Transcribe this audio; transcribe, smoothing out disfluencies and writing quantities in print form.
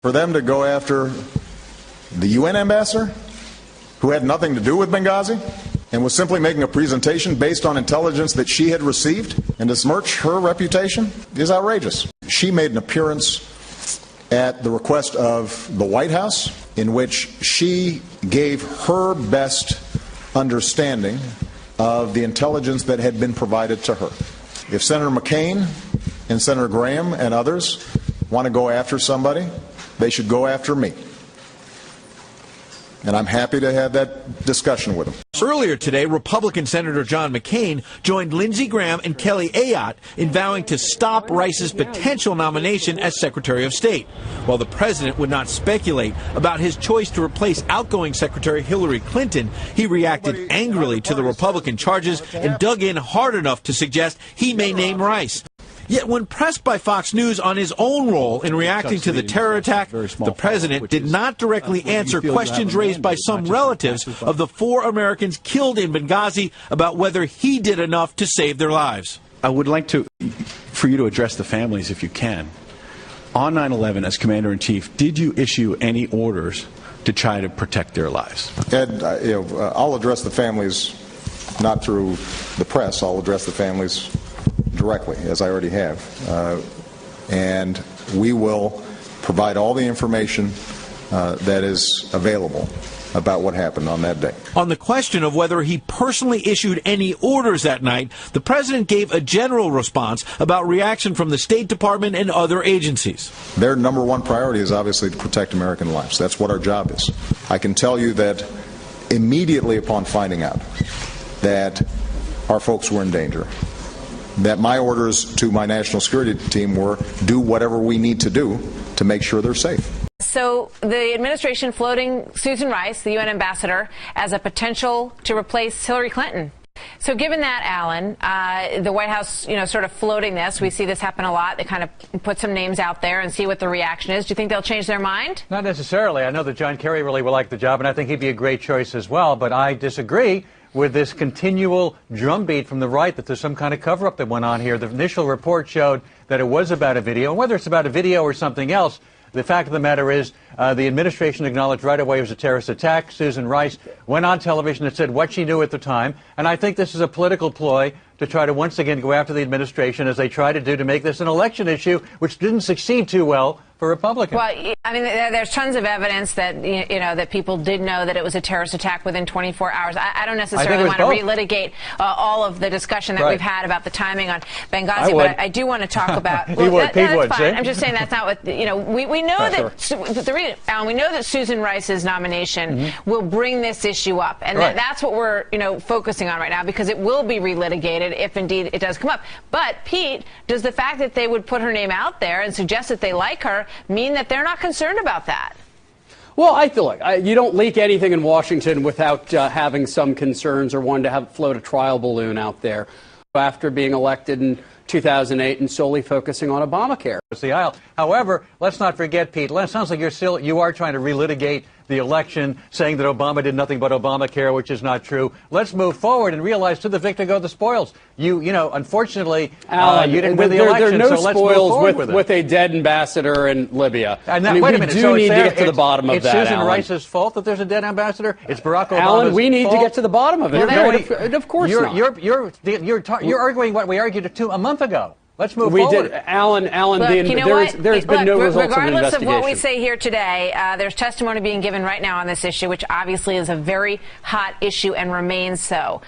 For them to go after the UN ambassador, who had nothing to do with Benghazi, and was simply making a presentation based on intelligence that she had received, and to smirch her reputation is outrageous. She made an appearance at the request of the White House, in which she gave her best understanding of the intelligence that had been provided to her. If Senator McCain and Senator Graham and others want to go after somebody, they should go after me. And I'm happy to have that discussion with them. Earlier today, Republican Senator John McCain joined Lindsey Graham and Kelly Ayotte in vowing to stop Rice's potential nomination as Secretary of State. While the president would not speculate about his choice to replace outgoing Secretary Hillary Clinton, he reacted angrily to the Republican charges and dug in hard enough to suggest he may name Rice. Yet when pressed by Fox News on his own role in reacting to the terror attack, the president did not directly answer questions raised by some relatives of the 4 Americans killed in Benghazi about whether he did enough to save their lives. I would like for you to address the families if you can. On 9/11, as Commander-in-Chief, did you issue any orders to try to protect their lives? Ed, I'll address the families not through the press. I'll address the families directly, as I already have, and we will provide all the information that is available about what happened on that day. On the question of whether he personally issued any orders that night, the president gave a general response about reaction from the State Department and other agencies. Their number one priority is obviously to protect American lives. That's what our job is. I can tell you that immediately upon finding out that our folks were in danger, that my orders to my national security team were do whatever we need to do to make sure they're safe. So the administration floating Susan Rice, the UN ambassador, as a potential to replace Hillary Clinton. So given that, Alan, the White House, sort of floating this, we see this happen a lot. They kind of put some names out there and see what the reaction is. Do you think they'll change their mind? Not necessarily. I know that John Kerry really would like the job, and I think he'd be a great choice as well. But I disagree with this continual drumbeat from the right that there's some kind of cover-up that went on here. The initial report showed that it was about a video. And whether it's about a video or something else, the fact of the matter is the administration acknowledged right away it was a terrorist attack. Susan Rice went on television and said what she knew at the time. And I think this is a political ploy to try to once again go after the administration, as they try to do, to make this an election issue, which didn't succeed too well for Republicans. Well, I mean, there's tons of evidence that, that people did know that it was a terrorist attack within 24 hours. I don't necessarily want to relitigate all of the discussion that we've had about the timing on Benghazi, but I do want to talk about. Well, that's fine. I'm just saying that's not what, we know that, Alan, we know that Susan Rice's nomination will bring this issue up. And that's what we're, focusing on right now, because it will be relitigated if indeed it does come up. But, Pete, does the fact that they would put her name out there and suggest that they like her mean that they're not concerned about that? Well, I feel like you don't leak anything in Washington without having some concerns or wanting to float a trial balloon out there. After being elected in 2008 and solely focusing on Obamacare. The aisle. However, let's not forget, Pete, it sounds like you are trying to relitigate the election, saying that Obama did nothing but Obamacare, which is not true. Let's move forward and realize to the victor go the spoils. Unfortunately, Alan, you didn't win the election, there are no so let's move spoils forward with a dead ambassador in Libya. And wait a minute, we do need to get to the bottom of that, It's Susan Alan. Rice's fault that there's a dead ambassador? It's Barack Obama's Alan, we need fault? to get to the bottom of it. Well, of course not. You're arguing what we argued a month ago. Let's move forward. Alan, Look, there's been no results of an investigation. Regardless of what we say here today, there's testimony being given right now on this issue, which obviously is a very hot issue and remains so.